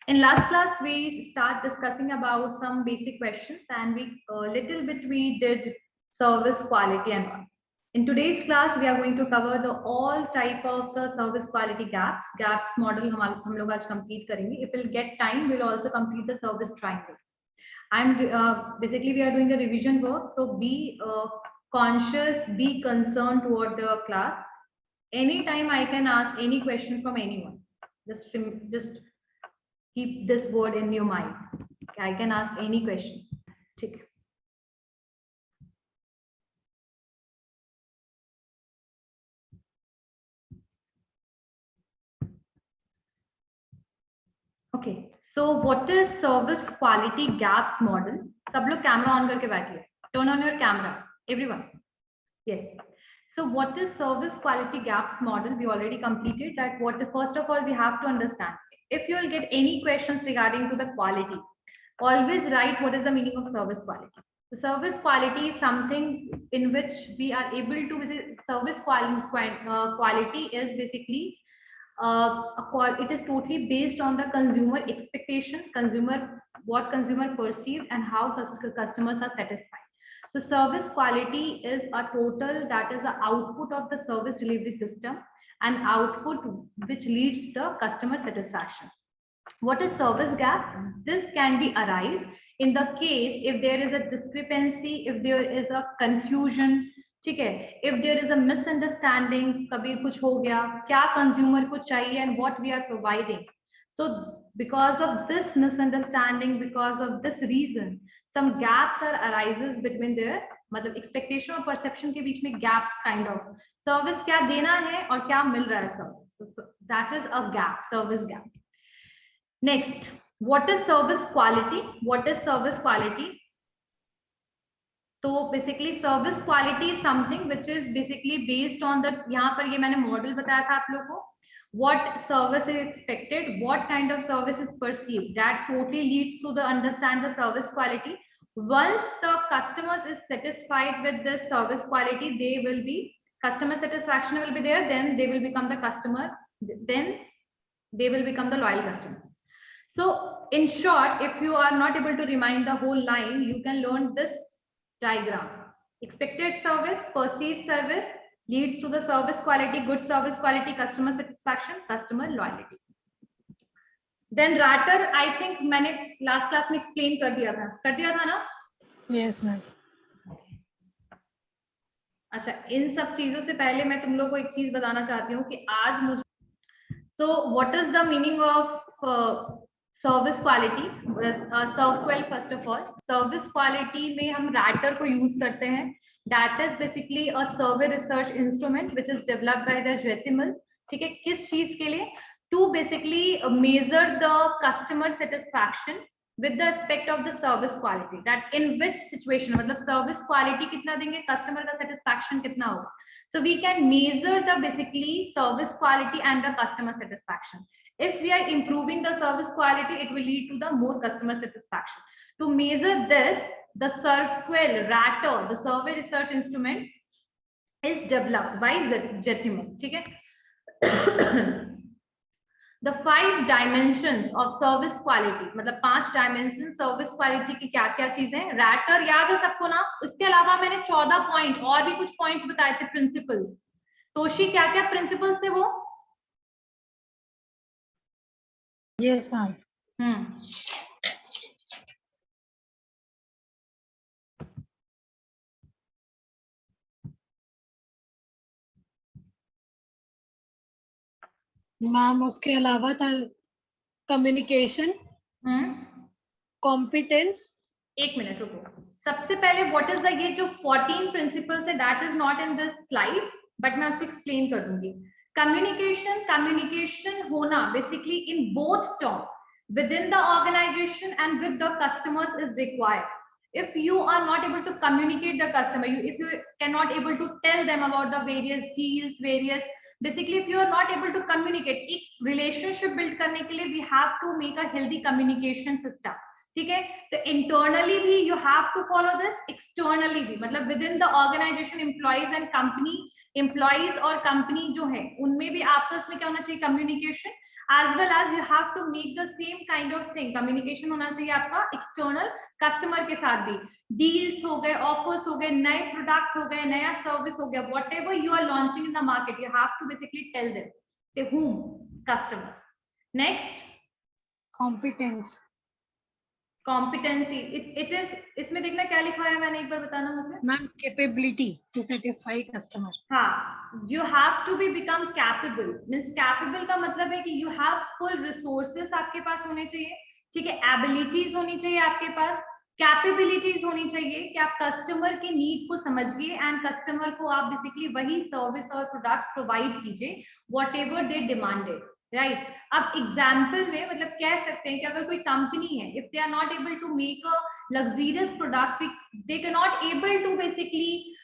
In last class, we start discussing about some basic questions, and we little bit we did service quality and all. In today's class, we are going to cover the all type of the service quality gaps. Gaps model हम लोग आज complete करेंगे. If we'll get time, we'll also complete the service triangle. I'm basically we are doing a revision work, so be conscious, be concerned toward the class. Anytime I can ask any question from anyone. Just keep this word in your mind. I can ask any question. ठीक है. Okay, so what is service quality gaps model? सब लोग camera on करके बैठिए. Turn on your camera, everyone. Yes. So what is service quality gaps model? We already completed that. What first of all we have to understand. If you will get any questions regarding to the quality, always write what is the meaning of service quality. So service quality is something in which we are able to visit. Service quality is basically it is totally based on the consumer expectation, what consumer perceive and how customers are satisfied. So service quality is a total, that is the output of the service delivery system and output which leads to customer satisfaction. What is service gap? This can be arise in the case if there is a discrepancy, if there is a confusion, ठीक है, if there is a misunderstanding, कभी कुछ हो गया, क्या consumer को चाहिए and what we are providing. So because of this misunderstanding, because of this reason, some gaps are arises between their मतलब expectation और perception के बीच में gap kind of. Service क्या देना है और क्या मिल रहा है service. So that is a gap, service gap. Next, what is service quality? What is service quality? तो basically service quality is something which is basically based on the, यहाँ पर ये मैंने मॉडल बताया था आप लोगों को, what service is expected, what kind of service is perceived, that totally leads to the understand the service quality. Once the customers is satisfied with this service quality, they will be, customer satisfaction will be there, then they will become the customer, then they will become the loyal customers. So in short, if you are not able to remind the whole line, you can learn this diagram. Expected service, perceived service leads to the service quality, good service quality, customer satisfaction, customer loyalty. Then rater, I think मैंने last class में explain कर दिया था ना? Yes ma'am. अच्छा, इन सब चीजों से पहले मैं तुम लोग को एक चीज बताना चाहती हूँ कि आज मुझे, so what is the meaning of service quality? SERVQUAL first of all, service quality में हम रैटर को यूज करते हैं. That is basically a survey research instrument which is developed by the Zeithaml. ठीक है, किस चीज के लिए? To basically measure the customer satisfaction with the aspect of the service quality, that in which situation, मतलब service quality कितना देंगे, customer का satisfaction कितना होगा. So we can measure the basically service quality and the customer satisfaction. If we are improving the service quality, it will lead to the more customer satisfaction. To measure this, the SERVQUAL rater, the survey research instrument, is developed by Jethimal. ठीक है. The 5 dimensions of service quality, मतलब 5 dimensions service quality की क्या क्या चीजें. Writer याद है सबको ना? इसके अलावा मैंने 14 पॉइंट और भी कुछ पॉइंट्स बताए थे, प्रिंसिपल्स. तोशी क्या क्या प्रिंसिपल्स थे वो? Yes ma'am. मैम उसके अलावा था कम्युनिकेशन, कॉम्पिटेंस. एक मिनट रुको, सबसे पहले व्हाट इज द, ये जो 14 प्रिंसिपल्स है that is not in this slide, but मैं उसको एक्सप्लेन कर दूंगी. कम्युनिकेशन होना basically in both term within the organisation and with the customers is required. If you are not able to communicate the customer, if you cannot able to tell them about the various deals, basically if you are not able to communicate, एक relationship build करने के लिए we have to make a healthy communication system. ठीक है, तो internally भी you have to follow this, externally भी, मतलब within the organization, employees and company, employees और company जो है उनमें भी आपस में क्या होना चाहिए, communication. as well as you have to make the same kind of thing. Communication होना चाहिए आपका external customer के साथ भी. Deals हो गए, offers हो गए, नए product हो गए, नया service हो गया, whatever you are launching in the market, you have to basically tell them to whom customers. Next, competence. competency. It is, इसमें देखना क्या लिखा है, मैंने एक बार बताना मुझे. Ma'am, capability to satisfy customer. हाँ, you have to be become capable. Means capable का मतलब है कि you have full resources आपके पास होने चाहिए, ठीक है, abilities होनी चाहिए आपके पास, कैपेबिलिटीज होनी चाहिए कि आप कस्टमर की नीड को समझिए एंड कस्टमर को आप बेसिकली वही सर्विस और प्रोडक्ट प्रोवाइड कीजिए what ever they demanded, right. अब एग्जाम्पल में मतलब कह सकते हैं कि अगर कोई कंपनी है, if they are not able to make a luxurious product, they can not able to basically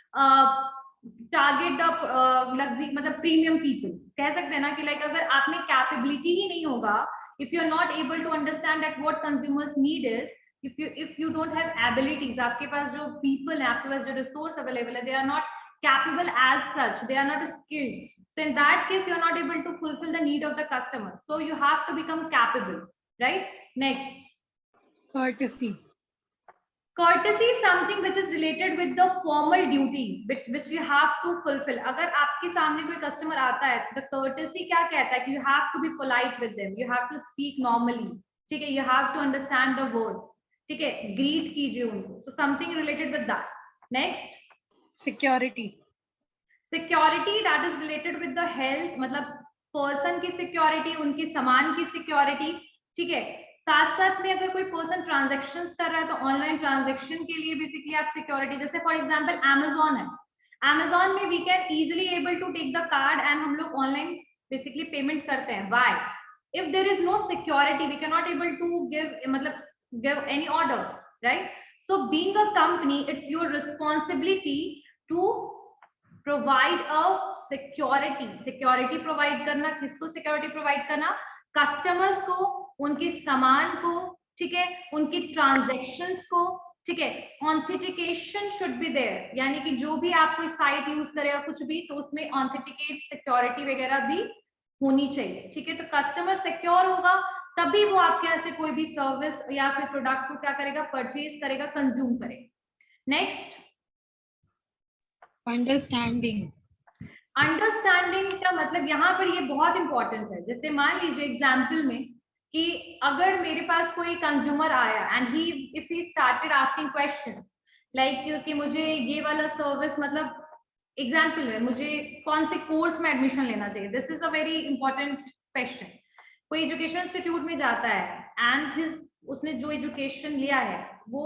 target the luxury मतलब प्रीमियम पीपल, कह सकते हैं ना कि लाइक अगर आप में कैपेबिलिटी ही नहीं होगा, if you are not able to understand that what consumers need is, if you don't have abilities, आपके पास जो people है, आपके पास जो resource available है, they are not capable as such, they are not skilled, so in that case you are not able to fulfill the need of the customer, so you have to become capable, right. Next, Courtesy. courtesy is something which is related with the formal duties which you have to fulfill. अगर आपके सामने कोई customer आता है, the courtesy क्या कहता है कि you have to be polite with them, you have to speak normally, ठीक है, you have to understand the words, ठीक है, ग्रीट कीजिए उनको, so something related with that. Next, security. security that is related with the health, मतलब person की security, उनके सामान की सिक्योरिटी, ठीक है. साथ साथ में अगर कोई पर्सन ट्रांजैक्शंस कर रहा है तो ऑनलाइन ट्रांजैक्शन के लिए बेसिकली आप सिक्योरिटी, जैसे फॉर एग्जांपल अमेजोन है, अमेजोन में we can easily able to take the card and हम लोग ऑनलाइन बेसिकली पेमेंट करते हैं. Why? If there is no security we can not able to give मतलब give any order, right. So being a company, it's your responsibility to provide a security provide करना. किसको security provide करना? customers को, उनके सामान को, ठीक है, उनकी transactions को, ठीक है. ऑथेंटिकेशन शुड बी देयर, यानी कि जो भी आप कोई साइट यूज करेगा कुछ भी, तो उसमें ऑथेंटिकेट सिक्योरिटी वगैरह भी होनी चाहिए, ठीक है. तो कस्टमर सिक्योर होगा तभी वो आपके यहाँ से कोई भी सर्विस या फिर प्रोडक्ट को क्या करेगा, परचेज करेगा, कंज्यूम करेगा. Next, understanding. अंडरस्टैंडिंग का मतलब यहाँ पर ये बहुत इंपॉर्टेंट है. जैसे मान लीजिए एग्जाम्पल में कि अगर मेरे पास कोई कंज्यूमर आया and he if he started asking question like कि मुझे ये वाला सर्विस मतलब एग्जाम्पल में मुझे कौन से कोर्स में एडमिशन लेना चाहिए, this is a very important question. कोई एजुकेशन इंस्टीट्यूट में जाता है एंड उसने जो एजुकेशन लिया है वो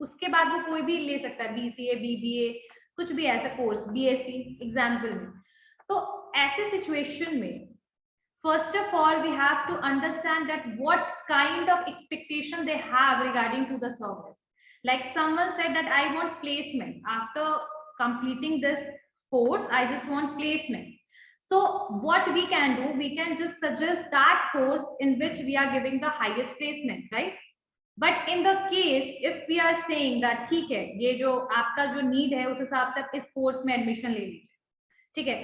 उसके बाद वो कोई भी ले सकता है, BCA, BBA, कुछ भी ऐसा कोर्स, BSc एग्जाम्पल में. तो ऐसे सिचुएशन में first of all we have to understand that what kind of expectation they have regarding to the service. Like someone said that I want placement after completing this course, I just want placement. So what we can do, we can just suggest that course in which we are giving the highest placement, right. But in the case if we are saying that ठीक है, ये जो आपका जो need है उस हिसाब से आप इस कोर्स में एडमिशन ले लीजिए, ठीक है.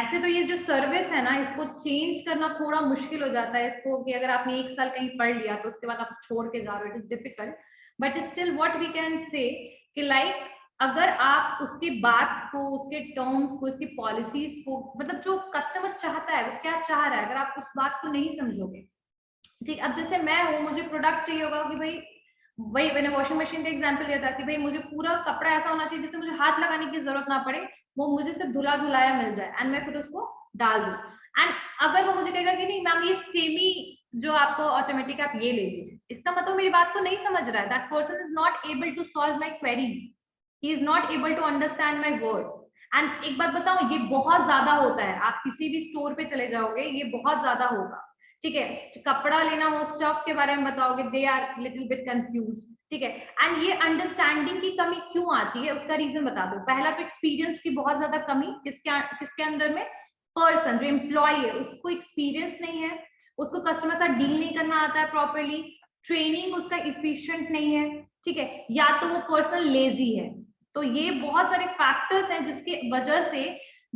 ऐसे तो ये जो सर्विस है ना, इसको चेंज करना थोड़ा मुश्किल हो जाता है इसको, कि अगर आपने एक साल कहीं पढ़ लिया तो उसके बाद आप छोड़ के जा रहे हो, it is difficult. But still what we can say कि लाइक अगर आप उसकी बात को, उसके टर्म्स को, उसकी पॉलिसीज को, मतलब जो कस्टमर चाहता है वो क्या चाह रहा है, अगर आप उस बात को नहीं समझोगे, ठीक. अब जैसे मैं हूँ, मुझे प्रोडक्ट चाहिए होगा कि भाई वही मैंने वॉशिंग मशीन का एग्जांपल दिया था कि भाई मुझे पूरा कपड़ा ऐसा होना चाहिए जिससे मुझे हाथ लगाने की जरूरत ना पड़े, वो मुझे सिर्फ धुला धुलाया मिल जाए एंड मैं फिर उसको डाल दूं. एंड अगर वो मुझे कहेगा कि नहीं मैम ये सेमी जो आपको ऑटोमेटिक आप ये ले लीजिए, इसका मतलब मेरी बात को नहीं समझ रहा है. That person is not able to solve my queries, he is not able to understand my words. And एक बात बताऊं, ये बहुत ज्यादा होता है, आप किसी भी स्टोर पे चले जाओगे ये बहुत ज्यादा होगा, ठीक है. कपड़ा लेना हो, स्टफ के बारे में बताओगे, they are little bit confuse, ठीक है. एंड ये अंडरस्टैंडिंग की कमी क्यों आती है, उसका रीजन बता दो. पहला तो एक्सपीरियंस की बहुत ज्यादा कमी, किसके अंदर में, पर्सन जो एम्प्लॉय है उसको एक्सपीरियंस नहीं है, उसको कस्टमर साथ डील नहीं करना आता है प्रॉपर्ली, ट्रेनिंग उसका इफिशिएंट नहीं है, ठीक है, या तो वो पर्सन लेजी है. तो ये बहुत सारे फैक्टर्स हैं जिसके वजह से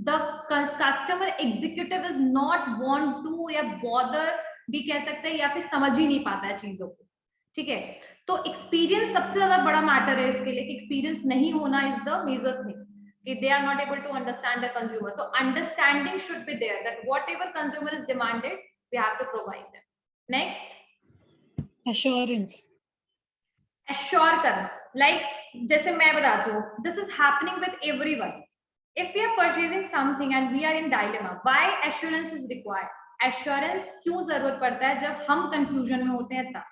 the customer executive is not want to या bother भी कह सकते हैं या फिर समझ ही नहीं पाता है चीजों को, ठीक है। तो एक्सपीरियंस सबसे ज्यादा बड़ा मैटर है इसके लिए, कि एक्सपीरियंस नहीं होना इज द मेजर थिंग, कि they are not able to understand the consumer. So understanding should be there that whatever consumer is demanded, we have to provide them. Next, assurance. assure करना, like जैसे मैं बताती हूँ, this is happening with everyone. If we are purchasing something and we are in dilemma, why assurance is required? Assurance क्यों जरूरत पड़ता है? जब हम confusion में होते हैं तब।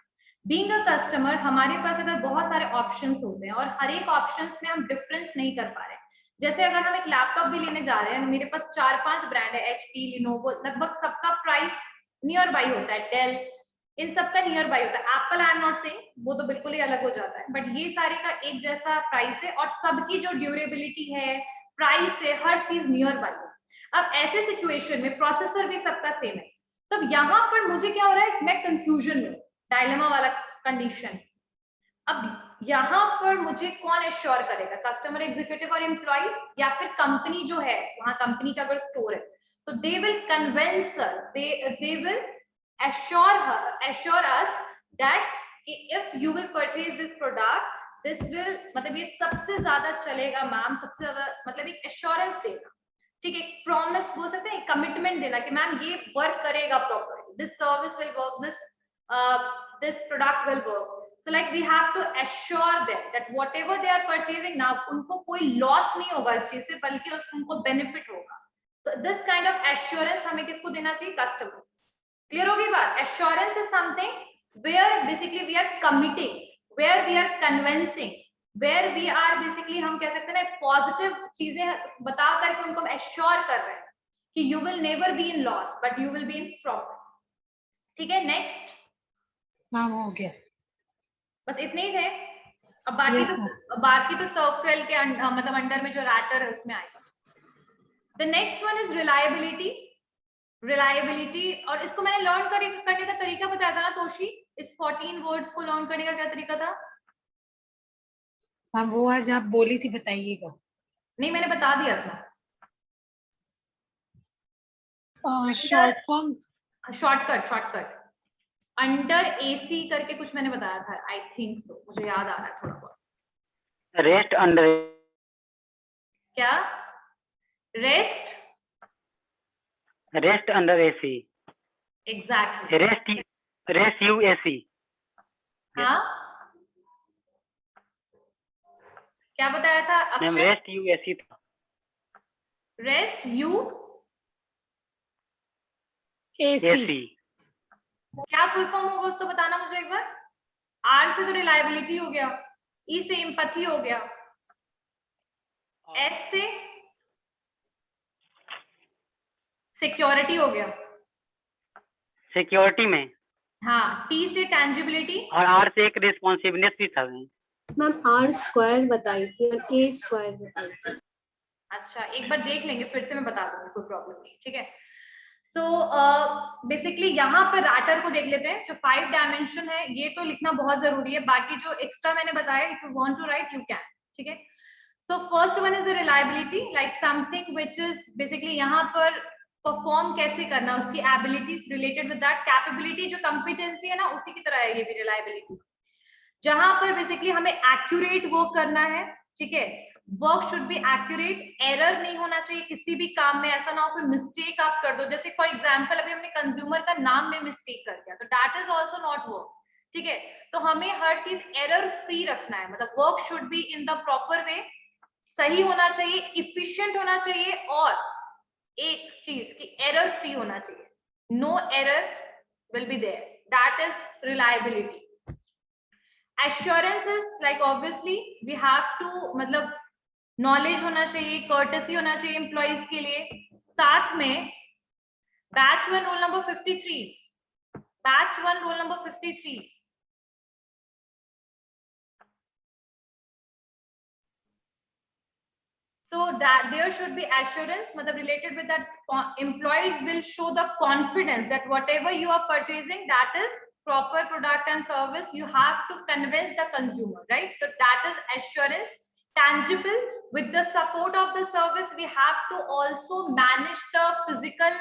Being a customer, हमारे पास अगर बहुत सारे options होते हैं और हर एक options में हम difference नहीं कर पा रहे, जैसे अगर हम एक लैपटॉप भी लेने जा रहे हैं, मेरे पास 4-5 ब्रांड है, HP, Lenovo, लगभग सबका प्राइस नियर बाई होता है, डेल, इन सबका नियर बाई होता है। Apple I am not saying, वो तो बिल्कुल ही अलग हो जाता है, बट ये सारे का एक जैसा प्राइस है और सबकी जो ड्यूरेबिलिटी है, प्राइस है, हर चीज नियर बाई है। अब ऐसे सिचुएशन में प्रोसेसर भी सबका सेम है, तब यहाँ पर मुझे क्या हो रहा है, मैं कंफ्यूजन में, डायलेमा वाला कंडीशन। अब यहाँ पर मुझे कौन एश्योर करेगा, कस्टमर एग्जीक्यूटिव और एम्प्लॉइज, या फिर कंपनी जो है, वहां कंपनी का अगर स्टोर है तो they will convince, they will assure us that if you will purchase this product, this will, मतलब ये सबसे ज्यादा चलेगा मैम, सबसे ज्यादा, मतलब एक एश्योरेंस देगा, ठीक है, एक प्रॉमिस बोल सकते हैं, कमिटमेंट देना कि मैम ये वर्क करेगा properly, this service will work, this product will work. So like we have to assure them that whatever they are purchasing now, उनको कोई लॉस नहीं होगा इस चीज से, बल्कि उनको बेनिफिट होगा। So this kind of assurance हमें किसको देना चाहिए, कस्टमर्स। क्लियर होगी बात? Assurance is something where basically we are committing, where we are convincing, where we are basically, हम कह सकते हैं ना, पॉजिटिव चीजें बता करके उनको एश्योर कर रहे हैं कि you will never be in loss but you will be in profit, ठीक है। नेक्स्ट हाँ, हो गया, बस इतने ही थे। अब बाकी तो सर्वक्वेल के मतलब अंडर में जो रैटर है उसमें आएगा। The next one is reliability. Reliability, और इसको मैंने लर्न करने का तरीका बताया था ना तोशी, इस 14 वर्ड्स को लर्न करने का क्या तरीका था? हाँ, वो आज आप बोली थी, बताइएगा। नहीं, मैंने बता दिया था। Short form, shortcut under AC करके कुछ मैंने बताया था, आई थिंक सो, मुझे याद आ रहा है थोड़ा बहुत। रेस्ट अंडर, क्या? Rest under AC, exactly, rest you AC. हाँ, क्या बताया था अक्षय? रेस्ट यू एसी था। रेस्ट यू एसी, क्या फुल फॉर्म होगा उसको बताना मुझे एक बार। आर से तो रिलायबिलिटी हो गया, ई से एम्पैथी हो गया, एस से सिक्योरिटी हो गया, सिक्योरिटी में, हाँ, टी से टैंजिबिलिटी, और आर से एक रिस्पॉन्सिवनेस भी था। मैम आर स्क्वायर बताई थी और ए स्क्वायर बताई थी। अच्छा, एक बार देख लेंगे, फिर से मैं बता दूंगी, कोई प्रॉब्लम नहीं, ठीक है। सो बेसिकली यहाँ पर रैटर को देख लेते हैं, जो 5 डायमेंशन है, ये तो लिखना बहुत जरूरी है, बाकी जो एक्स्ट्रा मैंने बताया, if you want to write you can, ठीक है। So first one is the reliability, like something which is basically यहाँ पर परफॉर्म कैसे करना, उसकी abilities related with that, capability जो कॉम्पिटेंसी है ना, उसी की तरह है ये भी रिलायबिलिटी, जहां पर बेसिकली हमें एक्यूरेट वर्क करना है, ठीक है। Work should be accurate, error नहीं होना चाहिए किसी भी काम में, ऐसा ना हो कोई मिस्टेक आप कर दो, जैसे फॉर एग्जांपल अभी हमने कंज्यूमर का नाम में मिस्टेक कर दिया, तो that is also not work, ठीक है। तो हमें हर चीज एरर फ्री रखना है, मतलब work should be in the proper way, सही होना चाहिए, इफिशिएंट होना चाहिए, और एक चीज की एरर फ्री होना चाहिए, no error will be there, that is reliability. Assurance is like obviously we have to, मतलब नॉलेज होना चाहिए, कर्टेसी होना चाहिए एम्प्लॉइज के लिए, साथ में batch 1 roll number 53, batch 1 roll number 53, so that there should be assurance, मतलब related with that, employees will show the confidence that whatever you are purchasing, that is proper product and service, you have to convince the consumer, right? So that is assurance, tangible, with the support of the service, we have to also manage the physical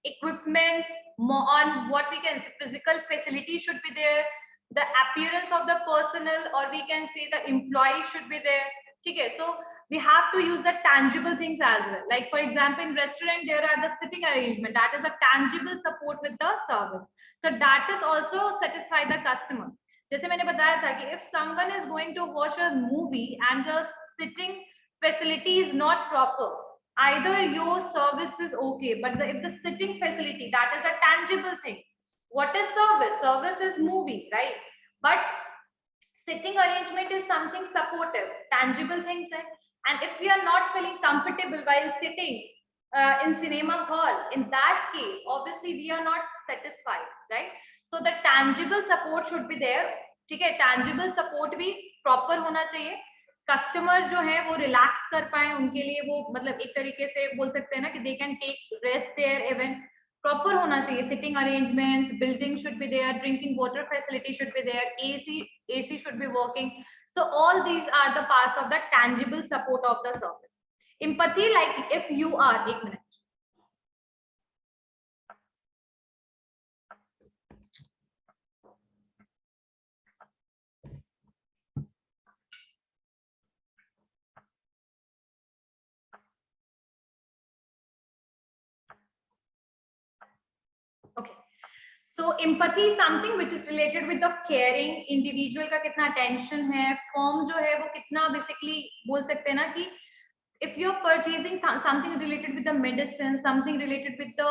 equipments on what we can say physical facility should be there, the appearance of the personnel, or we can say the employee should be there. Okay, so we have to use the tangible things as well. Like for example, in restaurant there are the sitting arrangement, that is a tangible support with the service. So that is also satisfy the customer. जैसे मैंने बताया था कि if someone is going to watch a movie and the sitting facility is not proper, either your service is okay, but if the sitting facility, that is a tangible thing. What is service? Service is movie, right? But sitting arrangement is something supportive, tangible things. And if we are not feeling comfortable while sitting in cinema hall, in that case, obviously we are not satisfied, right? So the tangible support should be there. ठीक है, tangible support भी proper होना चाहिए. Customer जो है वो relax कर पाए, उनके लिए वो मतलब एक तरीके से बोल सकते हैं ना कि they can take rest there even. Proper होना चाहिए sitting arrangements, building should be there, drinking water facility should be there, AC should be working. So all these are the parts of the tangible support of the service. Empathy, like if you are, एक minute, okay. So empathy is something which is related with the caring. Individual का कितना attention है, firm जो है वो कितना basically बोल सकते हैं ना कि if you're purchasing something related with the medicine, something related with the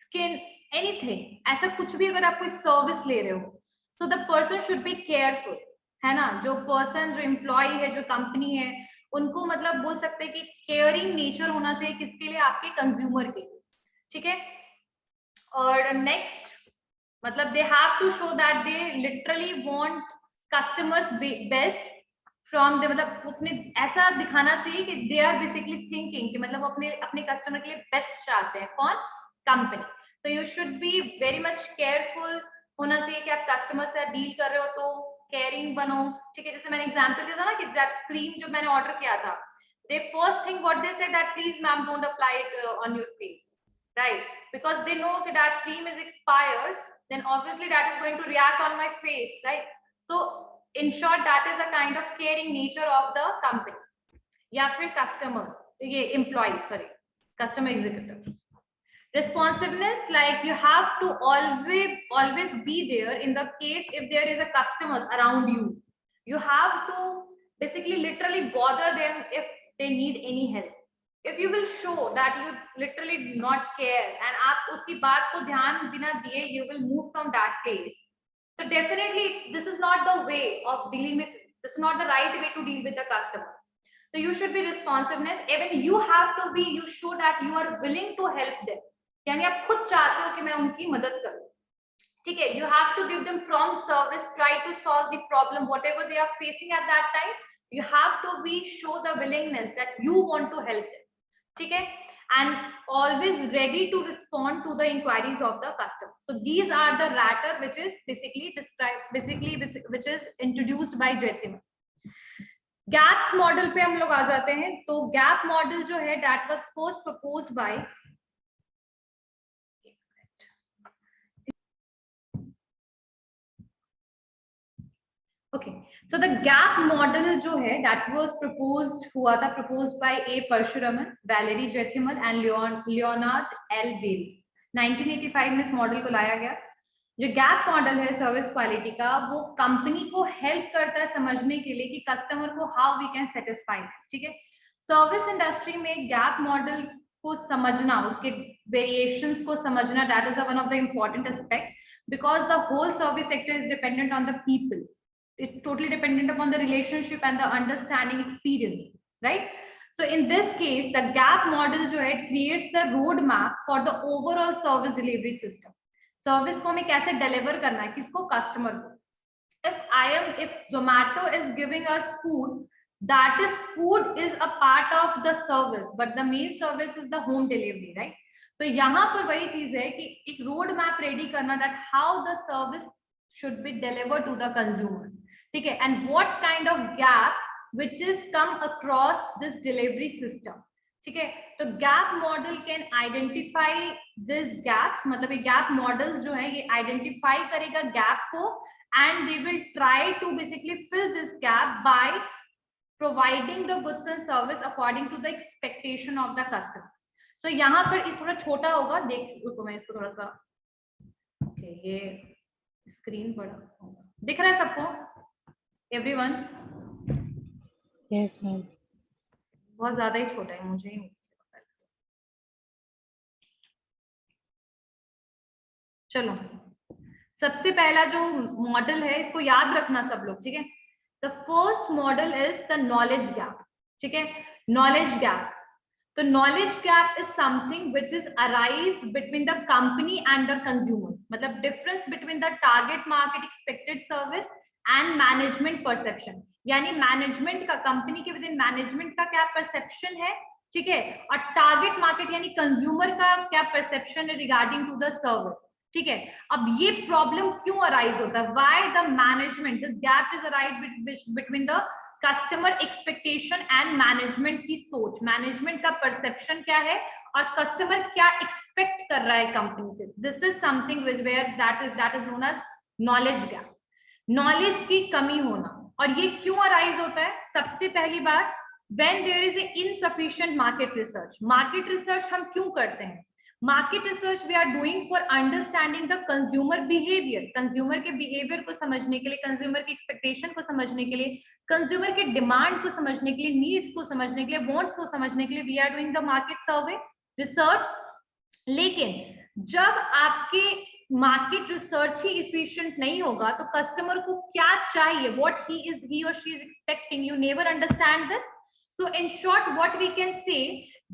skin, anything, ऐसा कुछ भी अगर आप कोई service ले रहे हो, so the person should be careful, है ना. जो person, जो employee है, जो company है, उनको मतलब बोल सकते हैं कि caring nature होना चाहिए, किसके लिए? आपके consumer के लिए. ठीक है. और next, मतलब they have to show that they literally want customers best from the, मतलब अपने ऐसा दिखाना चाहिए कि they are basically thinking कि मतलब अपने अपने कस्टमर के लिए बेस्ट चाहते हैं. कौन? Company. So you should be very much careful होना चाहिए कि आप कस्टमर से डील कर रहे हो तो केयरिंग बनो. ठीक है, जैसे मैंने एग्जांपल दिया था ना कि दैट क्रीम जो मैंने ऑर्डर किया था, they first thing what they said that please ma'am don't apply it on your face, right? Because they know that cream is expired, then obviously that is going to react on my face, right? So in short, that is a kind of caring nature of the company. या फिर customers, ये employees, sorry, customer executives. Responsiveness, like you have to always be there in the case if there is a customers around you. You have to basically literally bother them if they need any help. If you will show that you literally do not care and आप उसकी बात को ध्यान बिना दिए you will move from that place, so definitely this is not the way of dealing with, this is not the right way to deal with the customers. So you should be responsiveness. Even you have to be, you show that you are willing to help them. यानी आप खुद चाहते हो कि मैं उनकी मदद करूं. ठीक है, you have to give them prompt service, try to solve the problem whatever they are facing at that time. You have to be show the willingness that you want to help them. ठीक है, and always ready to respond to the inquiries of the customer. So these are the latter which is basically described, which is introduced by Jaitima. Gaps model पे हम लोग आ जाते हैं. तो gap model जो है that was first proposed by okay, so the gap model जो है that was proposed by A. Parshuraman, Valerie Jethimer and Leonard L. Berry. 1985 में इस मॉडल को लाया गया. जो गैप मॉडल है सर्विस क्वालिटी का, वो कंपनी को हेल्प करता है समझने के लिए कि कस्टमर को हाउ वी कैन सेटिस्फाई. ठीक है, सर्विस इंडस्ट्री में गैप मॉडल को समझना, उसके वेरिएशंस को समझना, that is one of the important aspect, because the whole service sector is dependent on the people. It's totally dependent upon the relationship and the understanding experience, right? So in this case, the gap model जो है creates the roadmap for the overall service delivery system. Service को हमें कैसे deliver करना है, किसको? Customer को. If Zomato is giving us food, that is food is a part of the service, but the main service is the home delivery, right? तो यहाँ पर वही चीज है कि एक road map ready करना that how the service should be delivered to the consumers. ठीक है, and what kind of gap which is come across this delivery system. ठीक है, तो gap model can identify this gaps, मतलब ये gap models जो है ये आइडेंटिफाई करेगा गैप को, and they will try to basically fill this gap by providing the goods and service according to the expectation of the customers. तो यहाँ पर इस थोड़ा छोटा होगा, देख रुको मैं इसको थोड़ा सा, ओके ये स्क्रीन बड़ा होगा, दिख रहा है सबको एवरीवन? Yes ma'am. बहुत ज्यादा ही छोटा है, मुझे ही नहीं पता. चलो, सबसे पहला जो मॉडल है इसको याद रखना सब लोग, ठीक है. The first model is the knowledge gap. ठीक है, नॉलेज गैप. तो knowledge gap is something which is arise between the company and the consumers, मतलब difference between the target market expected service and management perception. यानी management का, company के within management का क्या perception है, ठीक है, और टारगेट मार्केट यानी कंज्यूमर का क्या परसेप्शन है रिगार्डिंग टू द सर्विस. ठीक है, अब ये प्रॉब्लम क्यों अराइज होता है, why the management, this gap is arise between the customer expectation and management की सोच, मैनेजमेंट का परसेप्शन क्या है और कस्टमर क्या एक्सपेक्ट कर रहा है कंपनी से. This is something which where that is known as knowledge gap. Knowledge की कमी होना, और ये क्यों अराइज होता है? सबसे पहली बात, when there is a insufficient market research. Market research हम क्यों करते हैं? Market research we are doing for understanding the consumer behaviour, consumer के बिहेवियर को समझने के लिए, कंज्यूमर की एक्सपेक्टेशन को समझने के लिए, कंज्यूमर के डिमांड को समझने के लिए, नीड्स को समझने के लिए, वांट्स को समझने के लिए we are doing the market survey research. लेकिन जब आपके मार्केट रिसर्च ही इफिशिएंट नहीं होगा तो कस्टमर को क्या चाहिए, व्हाट ही और she is expecting, you never understand this. So in short, what we can say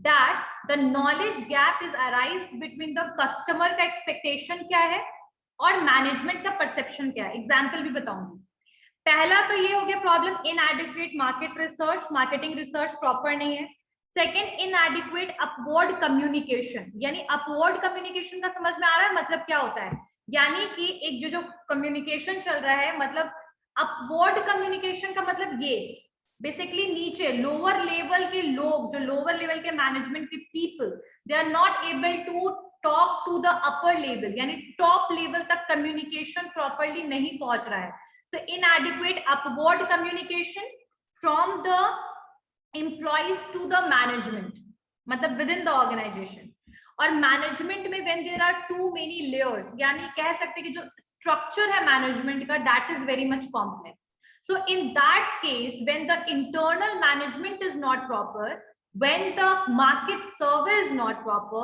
that the knowledge gap is arise between the customer का expectation क्या है और management का perception क्या है. Example भी बताऊंगी. पहला तो ये हो गया problem, inadequate market research, marketing research proper नहीं है. Second, inadequate upward communication, यानी upward communication का समझ में आ रहा है मतलब क्या होता है? यानी कि एक जो communication चल रहा है, मतलब upward communication का मतलब ये बेसिकली नीचे लोअर लेवल के लोग, जो लोअर लेवल के मैनेजमेंट के people, they are not able to talk to the upper level, यानी टॉप लेवल तक कम्युनिकेशन प्रॉपरली नहीं पहुंच रहा है. So inadequate upward communication from the employees to the management, मतलब विद इन द ऑर्गेनाइजेशन. और मैनेजमेंट में when there are too many layers, यानी कह सकते हैं कि जो स्ट्रक्चर है मैनेजमेंट का, that is very much complex. So in that case, when the internal management is not proper, when the market survey is not proper,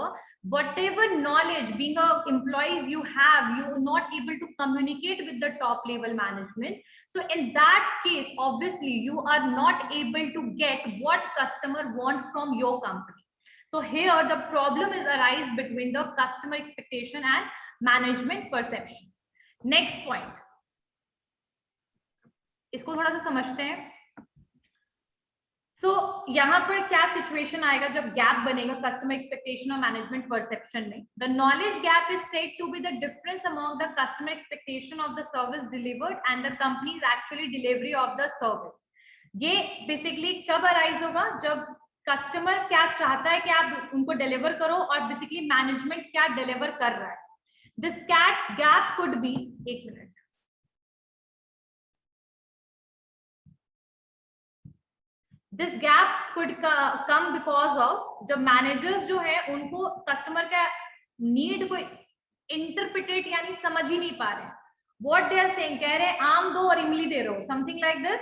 whatever knowledge being an employee you have, you are not able to communicate with the top level management. So in that case, obviously you are not able to get what customer want from your company. So here the problem is arise between the customer expectation and management perception. Next point, इसको थोड़ा सा समझते हैं. सो यहाँ पर क्या situation आएगा जब गैप बनेगा कस्टमर एक्सपेक्टेशन और मैनेजमेंट परसेप्शन में? The knowledge gap is said to be the difference among the customer expectation of the service delivered and the companies actually delivery of the service. ये basically कब arise होगा? जब customer क्या चाहता है कि आप उनको डिलीवर करो और बेसिकली मैनेजमेंट क्या डिलीवर कर रहा है. दिस गैप कुड बी, एक minute, this gap could come because of जब मैनेजर्स जो है उनको कस्टमर का नीड को इंटरप्रिटेट यानी समझ ही नहीं पा रहे हैं. व्हाट दे आर सेइंग, कह रहे हैं आम दो और इमली दे रहे हो, something like this.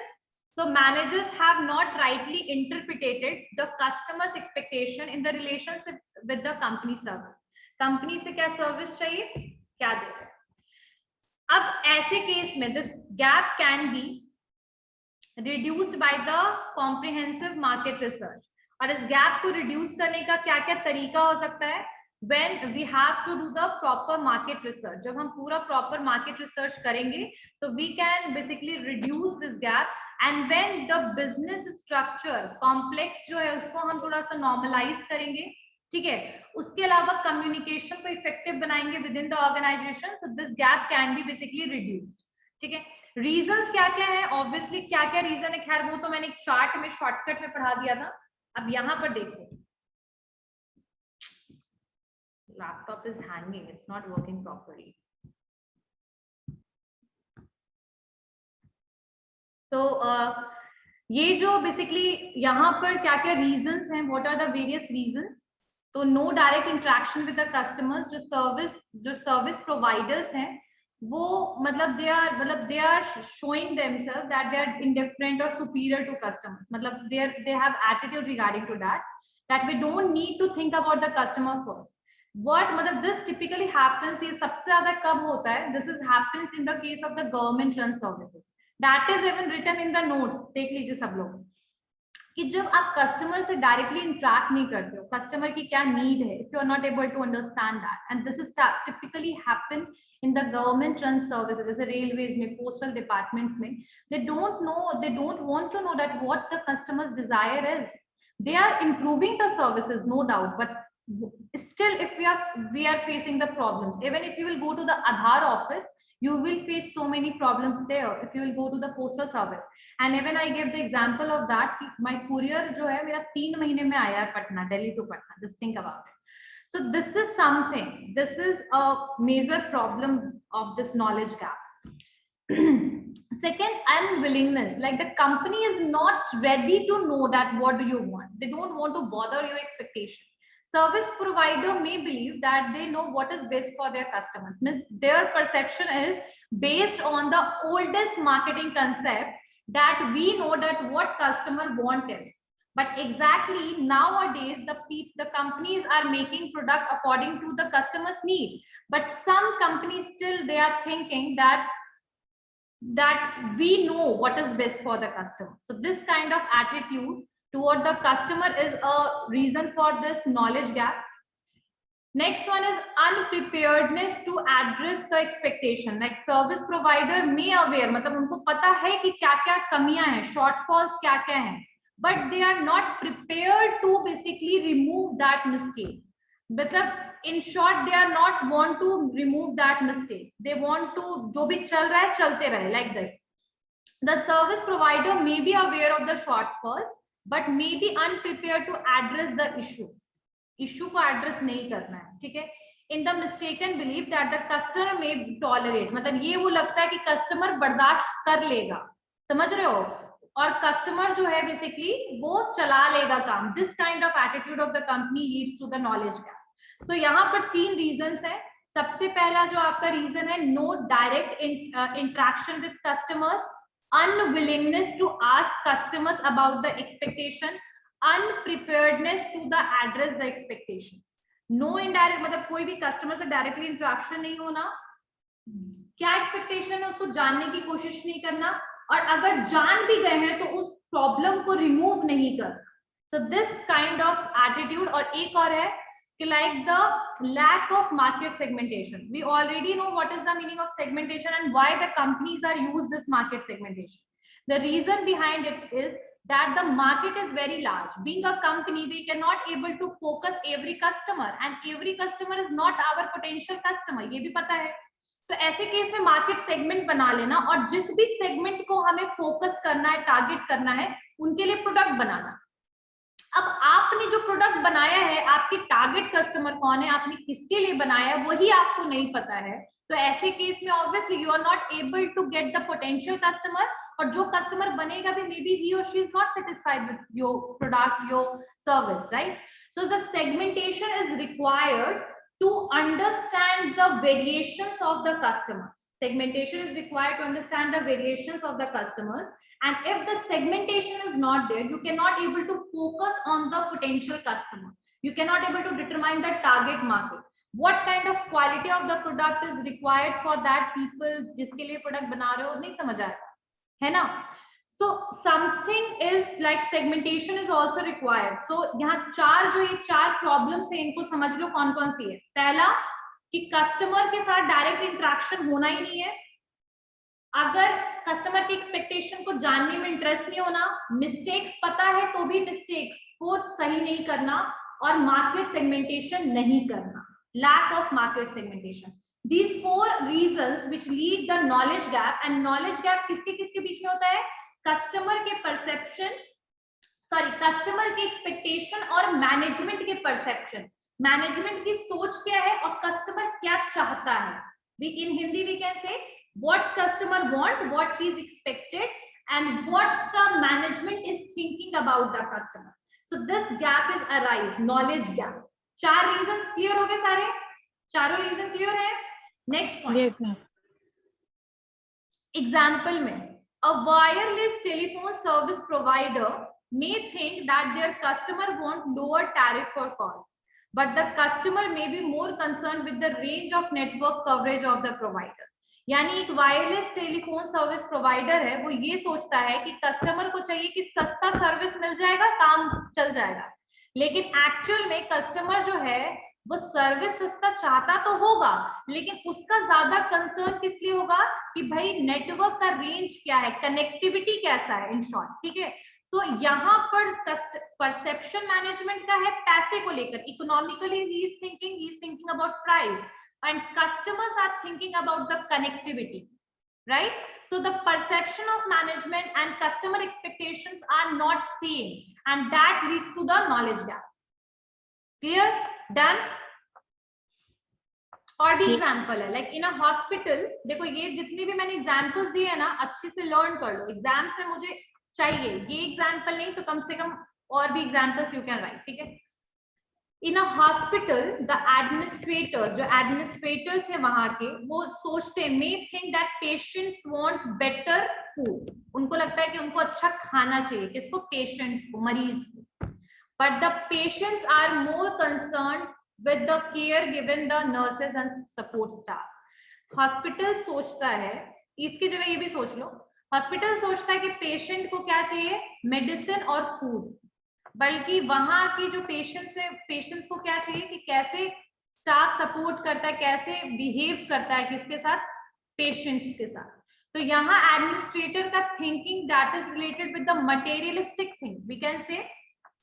So managers have not rightly interpreted the customers expectation in the relationship with the company service. Company से क्या सर्विस चाहिए, क्या दे रहे हैं. अब ऐसे केस में this gap can be reduced by the comprehensive market research. और इस गैप को रिड्यूस करने का क्या क्या तरीका हो सकता है? when we have to do the proper market research, जब हम पूरा proper market research करेंगे तो we can basically reduce this gap. and when the business structure complex जो है उसको हम थोड़ा सा normalize करेंगे, ठीक है, उसके अलावा communication को effective बनाएंगे within the organization, so this gap can be basically reduced. ठीक है, रीजंस क्या क्या है, ऑब्वियसली क्या क्या रीजन है, खैर वो तो मैंने एक चार्ट में शॉर्टकट में पढ़ा दिया था। अब यहाँ पर देखो, laptop is hanging, it's not working properly. तो ये जो बेसिकली यहाँ पर क्या क्या रीजंस हैं, what are the various reasons. तो no direct interaction with the customers, जो सर्विस प्रोवाइडर्स हैं वो मतलब they are showing themselves that they are indifferent और सुपीरियर टू कस्टमर्स, मतलब they have attitude regarding to that we don't need to think about the customer first. What मतलब this typically happens, ये सबसे ज्यादा कब होता है, this is happens in the case of the government run services, that is even written in the notes, देख लीजिए सब लोग, कि जब आप कस्टमर से डायरेक्टली इंटरेक्ट नहीं करते हो, कस्टमर की क्या नीड है, if you are not able to understand that, and this is typically happen in the government run services, जैसे रेलवेज में, पोस्टल डिपार्टमेंट्स में, they don't want to know that what the customers desire is. They are improving the services, no doubt, but still if we are facing the problems, even if you will go to the Aadhaar office, you will face so many problems there, if you will go to the postal service, and even I gave the example of that, my courier जो है मेरा 3 महीने में आया है Patna, Delhi to Patna, just think about it. So this is something, this is a major problem of this knowledge gap. Second, unwillingness, like the company is not ready to know that what do you want, they don't want to bother your expectation. Service provider may believe that they know what is best for their customers, means their perception is based on the oldest marketing concept that we know that what customer want is, but exactly nowadays the companies are making product according to the customer's need, but some companies still they are thinking that we know what is best for the customer. So this kind of attitude toward the customer is a reason for this knowledge gap. Next one is unpreparedness to address the expectation, like service provider may aware, मतलब उनको पता है कि क्या क्या कमियां हैं, shortfalls क्या क्या हैं, but they are not prepared to basically remove that mistake. मतलब in short they are not want to remove that mistakes, they want to जो भी चल रहा है चलते रहे, like this. The service provider may be aware of the shortfalls but may be unprepared to address the issue को address नहीं करना है, ठीक है। In the mistaken belief that the customer may tolerate, मतलब ये वो लगता है कि कस्टमर बर्दाश्त कर लेगा, समझ रहे हो, और कस्टमर जो है बेसिकली वो चला लेगा काम। This kind of attitude of the company leads to the knowledge gap. So यहाँ पर 3 reasons है। सबसे पहला जो आपका रीजन है, no direct interaction with customers, unwillingness to ask customers about the expectation, unpreparedness to the address the expectation. No indirect मतलब कोई भी कस्टमर से डायरेक्टली इंटरेक्शन नहीं होना, क्या एक्सपेक्टेशन है उसको जानने की कोशिश नहीं करना, और अगर जान भी गए हैं तो उस प्रॉब्लम को रिमूव नहीं करना. So this kind of attitude. और एक और है कि like the lack of market segmentation. We already know what is the meaning of segmentation and why the companies are use this market segmentation. The reason behind it is that the market is very large. Being a company, we cannot able to focus every customer, and every customer is not our potential customer. ये भी पता है. तो ऐसे case में market segment बना लेना, और जिस भी सेगमेंट को हमें फोकस करना है, टारगेट करना है, उनके लिए प्रोडक्ट बनाना. अब आपने जो प्रोडक्ट बनाया है, आपकी टारगेट कस्टमर कौन है, आपने किसके लिए बनाया है, वही आपको नहीं पता है. तो ऐसे केस में obviously you are not able to get the potential customer, और जो कस्टमर बनेगा भी मे बी ही और she is not satisfied with your product, your service, right. So the segmentation is required to understand the variations of the customers. Segmentation is required to understand the variations of the customers, and if the segmentation is not there, you cannot able to focus on the potential customer. You cannot able to determine the target market. What kind of quality of the product is required for that people जिसके लिए product बना रहे हो, नहीं समझ आएगा, है ना. So something is like segmentation is also required. So यहाँ ये चार problems है, इनको समझ लो कौन कौन सी है. पहला कि कस्टमर के साथ डायरेक्ट इंटरेक्शन होना ही नहीं है. अगर कस्टमर की एक्सपेक्टेशन को जानने में इंटरेस्ट नहीं होना, मिस्टेक्स पता है तो भी मिस्टेक्स को सही नहीं करना, और मार्केट सेगमेंटेशन नहीं करना. Lack of market segmentation. These 4 reasons which lead the knowledge gap, and knowledge gap किसके किसके बीच में होता है? कस्टमर के परसेप्शन, सॉरी कस्टमर के एक्सपेक्टेशन और मैनेजमेंट के परसेप्शन। मैनेजमेंट की सोच क्या है और कस्टमर क्या चाहता है। We in Hindi we can say what customer want, what he is expected, and what the management is thinking about the customers. So this gap is arise, knowledge gap. 4 reasons clear हो गए सारे? चारों region clear है? Next point. Yes, ma'am. Example में a wireless telephone service provider may think that their customer want lower tariff for calls, but the customer may be more concerned with the range of network coverage of the provider. यानी एक wireless telephone service provider है, वो ये सोचता है कि customer को चाहिए कि सस्ता सर्विस मिल जाएगा, काम चल जाएगा, लेकिन एक्चुअल में कस्टमर जो है वो सर्विस सस्ता चाहता तो होगा, लेकिन उसका ज्यादा कंसर्न किस लिए होगा कि भाई नेटवर्क का रेंज क्या है, कनेक्टिविटी कैसा है, इन शॉर्ट। ठीक है, तो यहाँ पर परसेप्शन मैनेजमेंट का है पैसे को लेकर, economically he is thinking about price, and customers are thinking about the connectivity, right? So the perception of management and customer expectations are not same, and that leads to the knowledge gap. Clear? Done? और भी example है, like in a hospital. देखो ये जितने भी मैंने examples दिए हैं ना, अच्छे से लर्न कर लो, एग्जाम से मुझे चाहिए ये एग्जाम्पल नहीं तो कम से कम और भी एग्जाम्पल्स यू कैन राइट। ठीक है, इन अ हॉस्पिटल द एडमिनिस्ट्रेटर्स, जो एडमिनिस्ट्रेटर्स है वहां के, वो सोचते हैं, may think that patients want better food, उनको लगता है कि उनको अच्छा खाना चाहिए, किसको? पेशेंट्स को, मरीज को। But the patients are more concern with the care given the nurses and support staff. Hospital सोचता है, इसकी जगह ये भी सोच लो, हॉस्पिटल सोचता है कि पेशेंट को क्या चाहिए? मेडिसिन और फूड, बल्कि वहां की जो पेशेंट्स है, पेशेंट्स को क्या चाहिए कि कैसे स्टाफ सपोर्ट करता है, कैसे बिहेव करता है किसके साथ? पेशेंट्स के साथ। तो यहाँ एडमिनिस्ट्रेटर का thinking that is related with the materialistic thing, we can say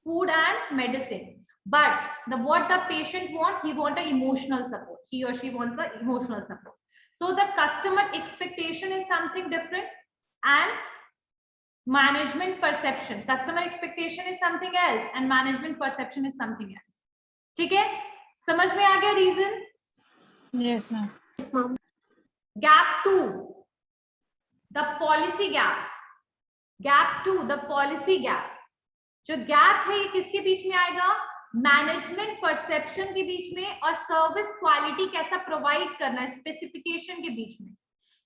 food and medicine, but what the patient want, he want a emotional support, he or she wants the emotional support. So the customer expectation is something different, and management perception, customer expectation is something else and management perception is something else. ठीक है, समझ में आ गया reason? Yes, ma'am. Yes, ma'am. Gap 2, the policy gap. Gap 2, the policy gap. जो gap है ये किसके बीच में आएगा? मैनेजमेंट परसेप्शन के बीच में और सर्विस क्वालिटी कैसा प्रोवाइड करना है, स्पेसिफिकेशन के बीच में।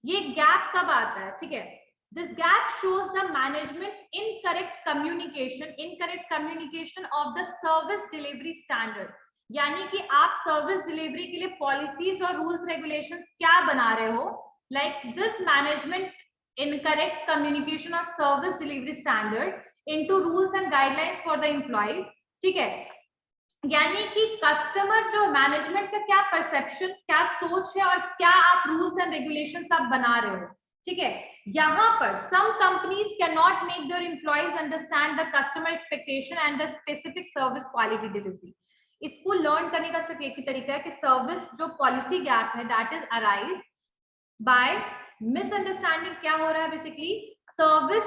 ये गैप कब आता है? ठीक है, this gap shows the management incorrect communication of the service delivery standard. यानी कि आप सर्विस डिलीवरी के लिए पॉलिसीज और रूल्स रेगुलेशंस क्या बना रहे हो, like this management incorrect communication of service delivery standard into rules and guidelines for the employees। ठीक है, यानी कि कस्टमर जो मैनेजमेंट का क्या परसेप्शन, क्या सोच है और क्या आप रूल्स एंड रेगुलेशंस आप बना रहे हो। ठीक है, यहाँ पर some companies can not make their employees understand the customer expectation and the specific service quality delivery. इसको लर्न करने का सिर्फ एक ही तरीका है कि सर्विस जो पॉलिसी गैप है that is arise by misunderstanding. क्या हो रहा है बेसिकली, सर्विस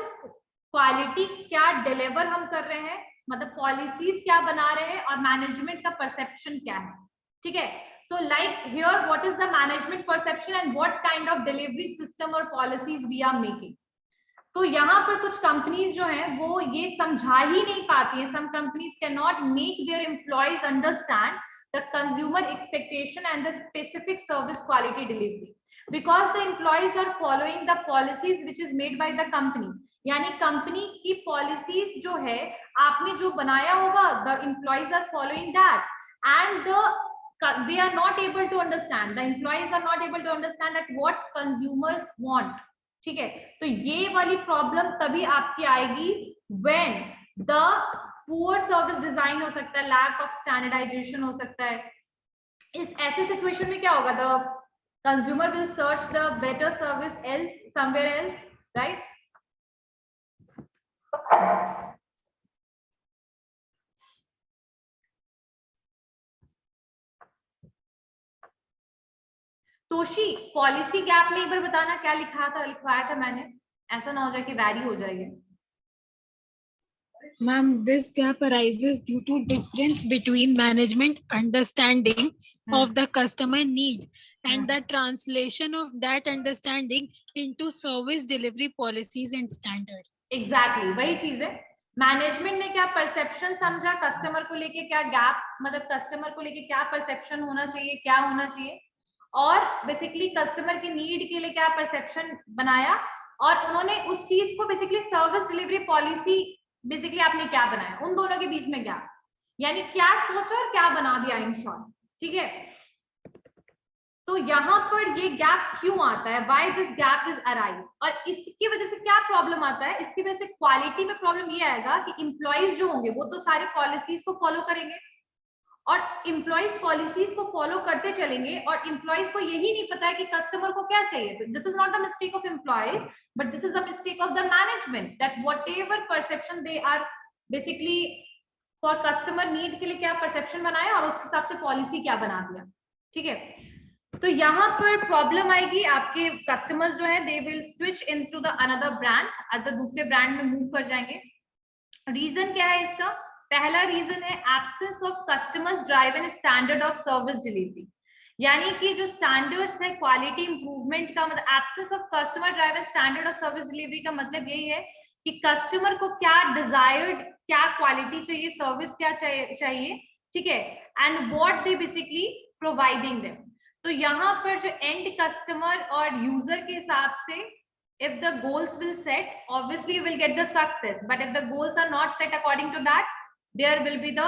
क्वालिटी क्या डिलीवर हम कर रहे हैं, मतलब पॉलिसीज क्या बना रहे हैं और मैनेजमेंट का परसेप्शन क्या है। ठीक है, so like here what is the management perception and what kind of delivery system और पॉलिसीज वी आर मेकिंग। तो यहाँ पर कुछ कंपनीज जो हैं वो ये समझा ही नहीं पाती है, some companies can not make their employees understand the consumer expectation and the specific service quality delivery because the employees are following the policies which is made by the company। यानी company की policies जो है आपने जो बनाया होगा, the employees are following that and they are not able to understand, the employees are not able to understand at what consumers want। ठीक है, तो ये वाली प्रॉब्लम तभी आपकी आएगी when the poor service design हो सकता है, lack of standardization हो सकता है। इस ऐसे सिचुएशन में क्या होगा, the consumer will search the better service else somewhere else, right? Toshi, policy gap में एक बार बताना क्या लिखवाया था मैंने, ऐसा ना हो जाए कि वैरी हो जाएगी। Ma'am, this gap arises due to difference between management understanding of the customer need and the translation of that understanding into service delivery policies and standard. Exactly वही चीज है, मैनेजमेंट ने क्या परसेप्शन समझा कस्टमर को लेके, क्या गैप मतलब कस्टमर को लेके क्या परसेप्शन होना चाहिए, क्या होना चाहिए, और बेसिकली कस्टमर की नीड के लिए क्या परसेप्शन बनाया, और उन्होंने उस चीज को basically service delivery policy basically आपने क्या बनाया, उन दोनों के बीच में गैप, यानी क्या सोचा और क्या बना दिया इन शॉर्ट। ठीक है, तो यहाँ पर ये गैप क्यों आता है, why this gap is arise, और इसकी वजह से क्या प्रॉब्लम आता है, इसकी वजह से क्वालिटी में प्रॉब्लम ये आएगा कि इंप्लॉइज जो होंगे वो तो सारे पॉलिसीज को फॉलो करेंगे, और इंप्लॉइज पॉलिसीज को फॉलो करते चलेंगे, और इंप्लॉइज को यही नहीं पता है कि कस्टमर को क्या चाहिए। This is not the mistake of employees, but this is the mistake of the management, that whatever perception they are basically for customer need के लिए क्या परसेप्शन बनाया और उस हिसाब से पॉलिसी क्या बना दिया। ठीक है, तो यहाँ पर प्रॉब्लम आएगी, आपके कस्टमर्स जो है they will switch into the another brand, other दूसरे ब्रांड में मूव कर जाएंगे। रीजन क्या है इसका, पहला रीजन है absence of customers driven standard of service delivery, यानी कि जो स्टैंडर्ड्स है क्वालिटी इंप्रूवमेंट का, मतलब absence of customer driven standard of service delivery का मतलब यही है कि कस्टमर को क्या डिजायर्ड, क्या क्वालिटी चाहिए, सर्विस क्या चाहिए, ठीक है, and what they basically providing them. तो यहाँ पर जो एंड कस्टमर और यूजर के हिसाब से, if the goals will set, obviously you will get the success, but if the goals are not set according to that, there will be the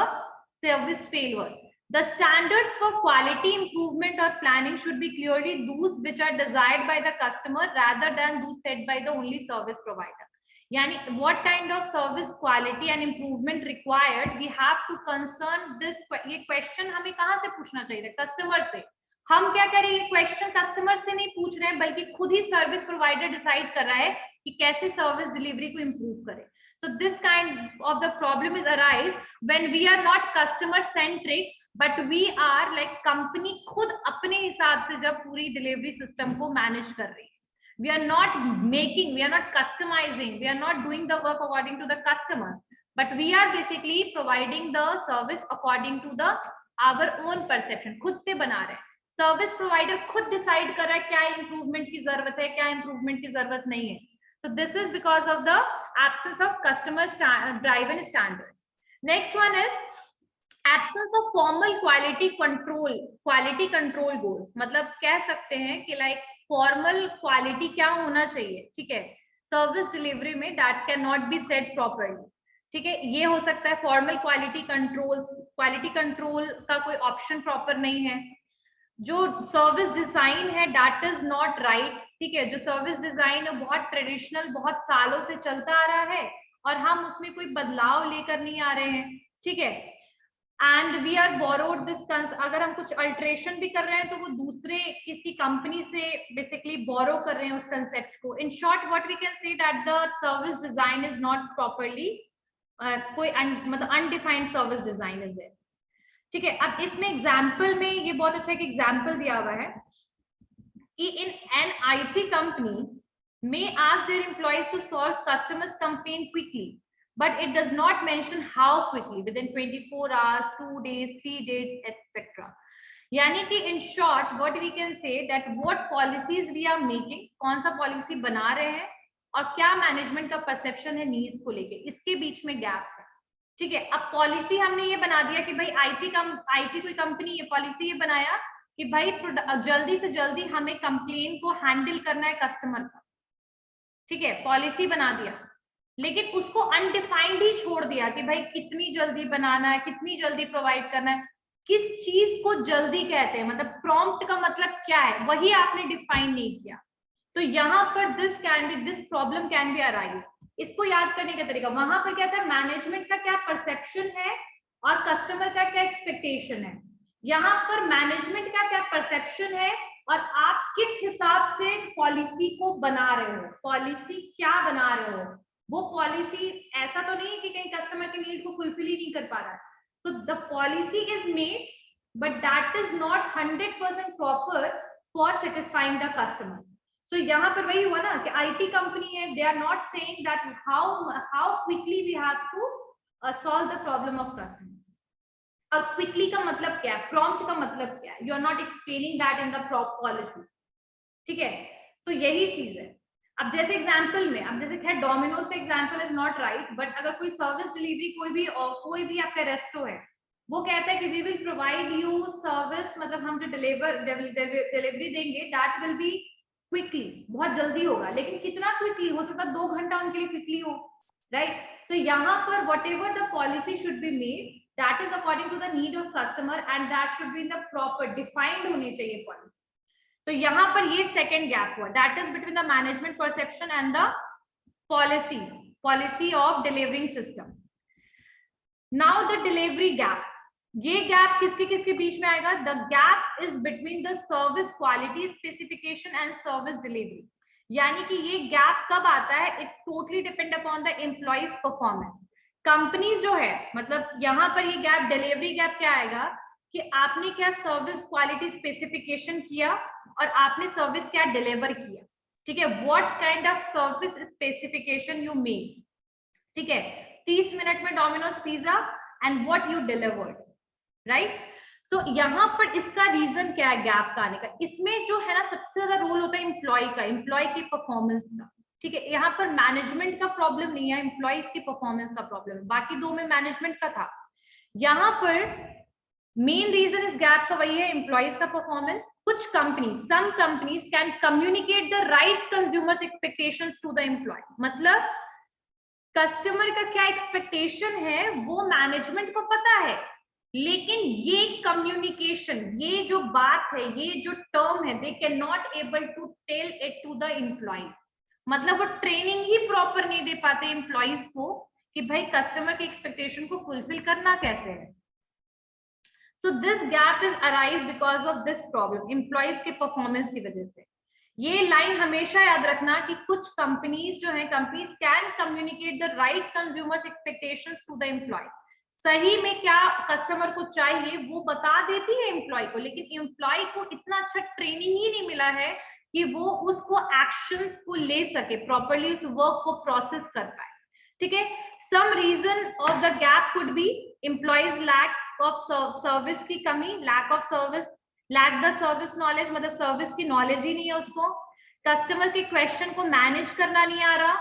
service failure. The standards for quality improvement or planning should be clearly those which are desired by the customer rather than those set by the only service provider. Yani what kind of service quality and improvement required, we have to concern this। ये question हमें कहाँ से पूछना चाहिए, customer से। हम क्या करें, ये क्वेश्चन कस्टमर से नहीं पूछ रहे हैं, बल्कि खुद ही सर्विस प्रोवाइडर डिसाइड कर रहा है कि कैसे सर्विस डिलीवरी को इंप्रूव करे। So this kind of the problem is arise when we are not customer centric, but we are like company खुद अपने हिसाब से जब पूरी डिलीवरी सिस्टम को मैनेज कर रही है। We are not making, we are not customizing, we are not doing the work according to the customer, but we are basically providing the service according to the our own perception, खुद से बना रहे हैं। Service provider खुद decide कर रहा है क्या इंप्रूवमेंट की जरूरत है, क्या इंप्रूवमेंट की जरूरत नहीं है। So this is because of the absence of customer driven standards. Next one is absence of formal quality control goals, मतलब कह सकते हैं कि लाइक फॉर्मल क्वालिटी क्या होना चाहिए, ठीक है, सर्विस डिलीवरी में, that can not be set properly. ठीक है, ये हो सकता है फॉर्मल क्वालिटी कंट्रोल का कोई ऑप्शन प्रॉपर नहीं है। जो सर्विस डिजाइन है दैट इज नॉट राइट, ठीक है, जो सर्विस डिजाइन है बहुत ट्रेडिशनल, बहुत सालों से चलता आ रहा है और हम उसमें कोई बदलाव लेकर नहीं आ रहे हैं। ठीक है, and we are borrowed this, अगर हम कुछ अल्ट्रेशन भी कर रहे हैं तो वो दूसरे किसी कंपनी से बेसिकली बोरो कर रहे हैं उस कंसेप्ट को। In short what we can say that the service design is not properly, कोई मतलब undefined service design is there. ठीक है, अब इसमें एग्जाम्पल में ये बहुत अच्छा एक एग्जाम्पल दिया हुआ है कि in an IT company may ask their employees to solve customers complaint quickly, but it does not mention how quickly, within 24 hours, 2 days, 3 days, etc. यानी कि in short what we can say that what policies we are making, कौन सा policy बना रहे हैं और क्या management का परसेप्शन है नीड्स को लेके, इसके बीच में गैप है। ठीक है, अब पॉलिसी हमने ये बना दिया कि भाई IT कोई कंपनी ये पॉलिसी ये बनाया कि भाई जल्दी से जल्दी हमें कंप्लेन को हैंडल करना है कस्टमर का। ठीक है, पॉलिसी बना दिया, लेकिन उसको अनडिफाइंड ही छोड़ दिया कि भाई कितनी जल्दी बनाना है, कितनी जल्दी प्रोवाइड करना है, किस चीज को जल्दी कहते हैं, मतलब प्रॉम्प्ट का मतलब क्या है, वही आपने डिफाइन नहीं किया। तो यहाँ पर this problem can be arise. इसको याद करने का तरीका, वहां पर क्या था, मैनेजमेंट का क्या परसेप्शन है और कस्टमर का क्या एक्सपेक्टेशन है। यहाँ पर मैनेजमेंट का क्या परसेप्शन है और आप किस हिसाब से पॉलिसी को बना रहे हो, पॉलिसी क्या बना रहे हो। वो पॉलिसी ऐसा तो नहीं कि कहीं कस्टमर के नीड को फुलफिल ही नहीं कर पा रहा है। So the policy is made but that is not 100% proper for satisfying the customers. तो यहाँ पर वही हुआ ना कि आईटी कंपनी है, they are not saying that how quickly we have to solve the problem of customers. और quickly का मतलब क्या है, प्रॉम्प्ट का मतलब क्या है, you are not explaining that in the policy. ठीक है, तो यही चीज है। अब जैसे एग्जांपल में, अब जैसे खैर डोमिनोज का example is not right, but अगर कोई सर्विस डिलीवरी कोई भी आपका रेस्टो है, वो कहता है कि we will provide you service, मतलब हम जो डिलीवरी देंगे दैट विल बी क्विकली, बहुत जल्दी होगा। लेकिन कितना क्विकली हो सकता है, 2 घंटा उनके लिए क्विकली हो, राइट। सो यहाँ पर whatever the policy should be made, that is according to the need of customer and that should be in the proper defined होनी चाहिए पॉलिसी। तो यहाँ पर ये सेकेंड गैप हुआ, that is between the management perception and the policy of delivering system. Now the delivery gap, ये gap किसके किसके बीच में आएगा? The gap is between the service quality specification and service delivery. यानी कि ये गैप कब आता है? It's totally depend upon the employees performance. Company जो है, मतलब यहाँ पर ये गैप, डिलीवरी गैप क्या आएगा कि आपने क्या सर्विस क्वालिटी स्पेसिफिकेशन किया और आपने सर्विस क्या डिलीवर किया। ठीक है, what kind of service specification you made. ठीक है, 30 मिनट में Domino's pizza and what you delivered, right. So यहाँ पर इसका रीजन क्या है गैप का आने का? इसमें जो है ना सबसे ज्यादा रोल होता है एम्प्लॉय का, एम्प्लॉय की परफॉर्मेंस का। ठीक है, यहाँ पर मैनेजमेंट का प्रॉब्लम नहीं है, एम्प्लॉयज की परफॉर्मेंस का प्रॉब्लम है। बाकी दो में मैनेजमेंट का था, यहाँ पर मेन रीजन इस गैप का वही है, एम्प्लॉइज का परफॉर्मेंस। कुछ company, some companies can communicate the right consumers expectations to the employ. मतलब कस्टमर का क्या एक्सपेक्टेशन है वो मैनेजमेंट को पता है, लेकिन ये कम्युनिकेशन, ये जो बात है, ये जो टर्म है, they can not able to tell it to the employees. मतलब वो ट्रेनिंग ही प्रॉपर नहीं दे पाते एम्प्लॉइज को कि भाई कस्टमर के एक्सपेक्टेशन को फुलफिल करना कैसे है। So this gap is arise because of this problem, employees के performance की वजह से। ये लाइन हमेशा याद रखना कि कुछ कंपनीज जो है, companies can communicate the right consumers expectations to the employ. सही में क्या कस्टमर को चाहिए वो बता देती है एम्प्लॉय को, लेकिन एम्प्लॉय को इतना अच्छा ट्रेनिंग ही नहीं मिला है कि वो उसको एक्शंस को ले सके, प्रॉपरली उस वर्क को प्रोसेस कर पाए। ठीक है, some reason of the gap could be employees lack of service की कमी, lack of service, lack the service knowledge, मतलब सर्विस की नॉलेज ही नहीं है उसको, कस्टमर के क्वेश्चन को मैनेज करना नहीं आ रहा,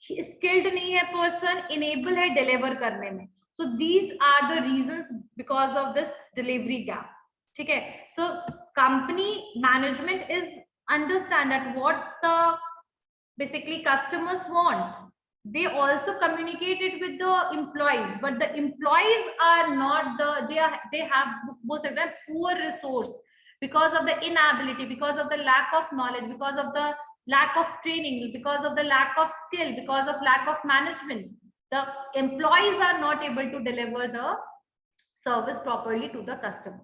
स्किल्ड नहीं है पर्सन, इनेबल है डिलीवर करने में। So these are the reasons because of this delivery gap. ठीक है, so company management is understand that what the basically customers want. They also communicate it with the employees, but the employees are not the, they have both of them poor resource because of the inability, because of the lack of knowledge, because of the lack of training, because of the lack of skill, because of lack of management. The employees are not able to deliver the service properly to the customer.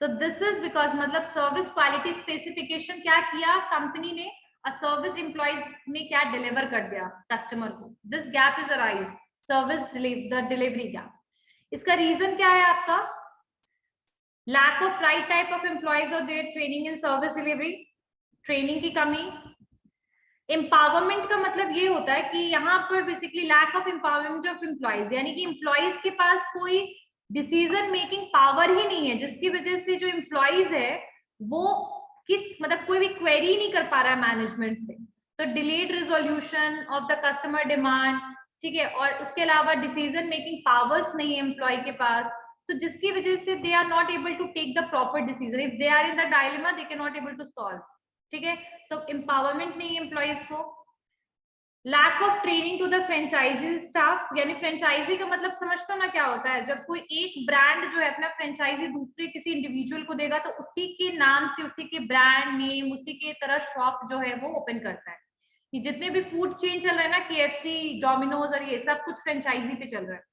So this is because मतलब service quality specification क्या किया company ने, service employees ने क्या deliver कर दिया customer को। This gap is arise, service the delivery gap. इसका रीजन क्या है आपका? Lack of right type of employees और their training in service delivery, training की कमी। एम्पावरमेंट का मतलब ये होता है कि यहाँ पर basically lack of empowerment of employees, यानी कि एम्प्लॉइज के पास कोई डिसीजन मेकिंग पावर ही नहीं है, जिसकी वजह से जो एम्प्लॉइज है वो मतलब कोई भी क्वेरी नहीं कर पा रहा है मैनेजमेंट से। तो delayed resolution of the customer demand, ठीक है, और उसके अलावा डिसीजन मेकिंग पावर्स नहीं है एम्प्लॉय के पास, तो जिसकी वजह से they are not able to take the proper decision. If they are in the dilemma they can not able to solve. ठीक है, सो एम्पावरमेंट नहीं है एम्प्लॉइज को। Lack of training to the franchisee staff, यानी franchisee का मतलब समझते हो ना क्या होता है? जब कोई एक ब्रांड जो है अपना फ्रेंचाइजी दूसरे किसी इंडिविजुअल को देगा तो उसी के नाम से, उसी के ब्रांड नेम, उसी के तरह शॉप जो है वो ओपन करता है। ये जितने भी फूड चेन चल रहे हैं ना, KFC, डोमिनोज और ये सब कुछ फ्रेंचाइजी पे चल रहा है।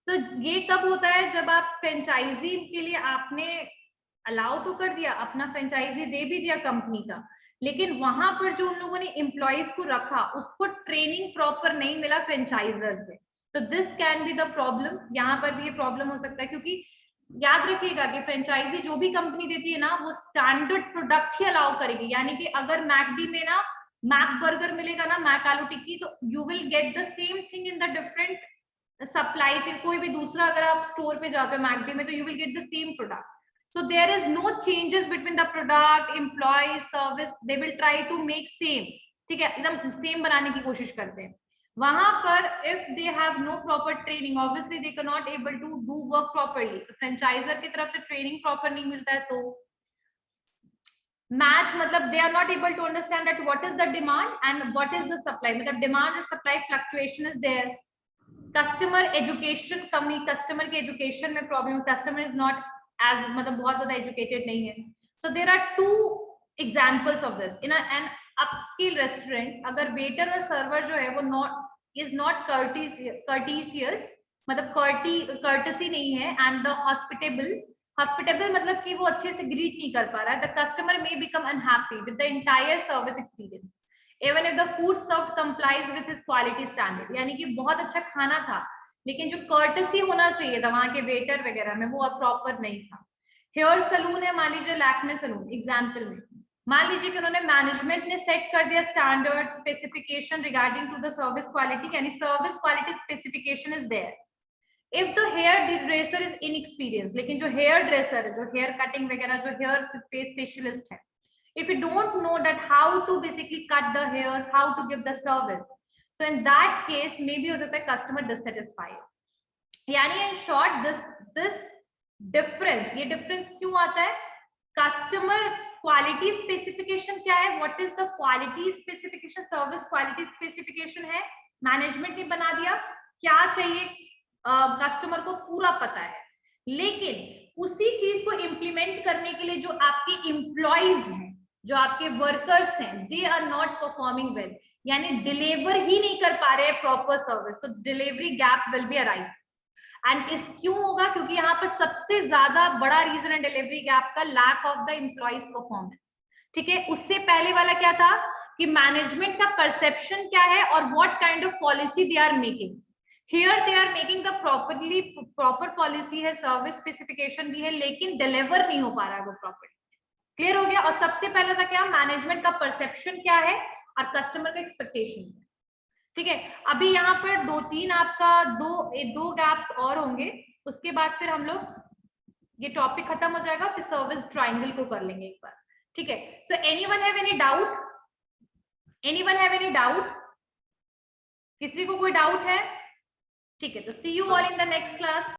सो ये कब होता है? जब आप फ्रेंचाइजी के लिए आपने अलाउ तो कर दिया, अपना फ्रेंचाइजी दे भी दिया कंपनी का, लेकिन वहां पर जो उन लोगों ने एम्प्लॉइज को रखा उसको ट्रेनिंग प्रॉपर नहीं मिला फ्रेंचाइजर से। तो this can be the problem. यहाँ पर भी ये प्रॉब्लम हो सकता है क्योंकि याद रखिएगा कि फ्रेंचाइजी जो भी कंपनी देती है ना, वो स्टैंडर्ड प्रोडक्ट ही अलाउ करेगी। यानी कि अगर मैकडी में ना मैक बर्गर मिलेगा ना, मैक आलू टिक्की, तो you will get the same thing in the different supply chain. कोई भी दूसरा अगर आप स्टोर पे जाते हो मैकडी में, तो you will get the same product. So there is no changes between the product, employees, service. They will try to make same. ठीक है, एकदम सेम बनाने की कोशिश करते हैं। वहां पर if they have no proper training, obviously they cannot able to do work properly. Franchisor की तरफ से ट्रेनिंग प्रॉपर नहीं मिलता है, तो मैच मतलब they are not able to understand that what is the demand and what is the supply. मतलब demand और supply fluctuation is there. Customer education कमी, कस्टमर के एजुकेशन में problem, customer is not as मतलब बहुत ज्यादा educated नहीं है। So there are two examples of this in an upscale restaurant. अगर वेटर और सर्वर जो है वो नॉट कर्टिसियस, मतलब कर्टसी नहीं है, एंड द हॉस्पिटेबल मतलब कि वो अच्छे से ग्रीट नहीं कर पा रहा है, the customer may become unhappy with the entire service experience even if the food served complies with his quality standard। यानी कि बहुत अच्छा खाना था, लेकिन जो कर्टसी होना चाहिए था वहां के वेटर वगैरह में, वो अब प्रॉपर नहीं था। हेयर सलून है, मान लीजिए लैक्मे सलून एग्जाम्पल में, मान लीजिए कि उन्होंने मैनेजमेंट ने सेट कर दिया standard specification regarding to the service quality, यानी service quality specification is there. If the hairdresser is inexperience, लेकिन जो हेयर ड्रेसर है, जो हेयर कटिंग वगैरह, जो हेयर स्पेशलिस्ट है, if you don't know that how to basically cut the hairs, how to give the service, so in that case maybe हो सकता है customer dissatisfied। यानी in short this difference, ये difference क्यों आता है? customer quality specification क्या है, what is the quality specification, service quality specification है, management ने बना दिया, क्या चाहिए customer को पूरा पता है, लेकिन उसी चीज को implement करने के लिए जो आपके employees हैं, जो आपके वर्कर्स हैं, they are not performing well, यानी डिलीवर ही नहीं कर पा रहे हैं प्रॉपर सर्विस, तो delivery gap will be arises. And इस क्यों होगा? क्योंकि यहाँ पर सबसे ज्यादा बड़ा रीजन है डिलीवरी गैप का lack of the employees performance. ठीक है, उससे पहले वाला क्या था कि मैनेजमेंट का परसेप्शन क्या है और what kind of policy they are making. Here they are making the proper policy है, सर्विस स्पेसिफिकेशन भी है, लेकिन डिलीवर नहीं हो पा रहा है वो प्रॉपर्ली। क्लियर हो गया? और सबसे पहले था क्या, मैनेजमेंट का परसेप्शन क्या है और कस्टमर का एक्सपेक्टेशन। ठीक है, अभी यहाँ पर दो गैप्स और होंगे, उसके बाद फिर हम लोग ये टॉपिक खत्म हो जाएगा, फिर सर्विस ट्रायंगल को कर लेंगे एक बार। ठीक है, so anyone have any doubt? Anyone have any doubt? किसी को कोई डाउट है? ठीक है, तो see you all in the next class.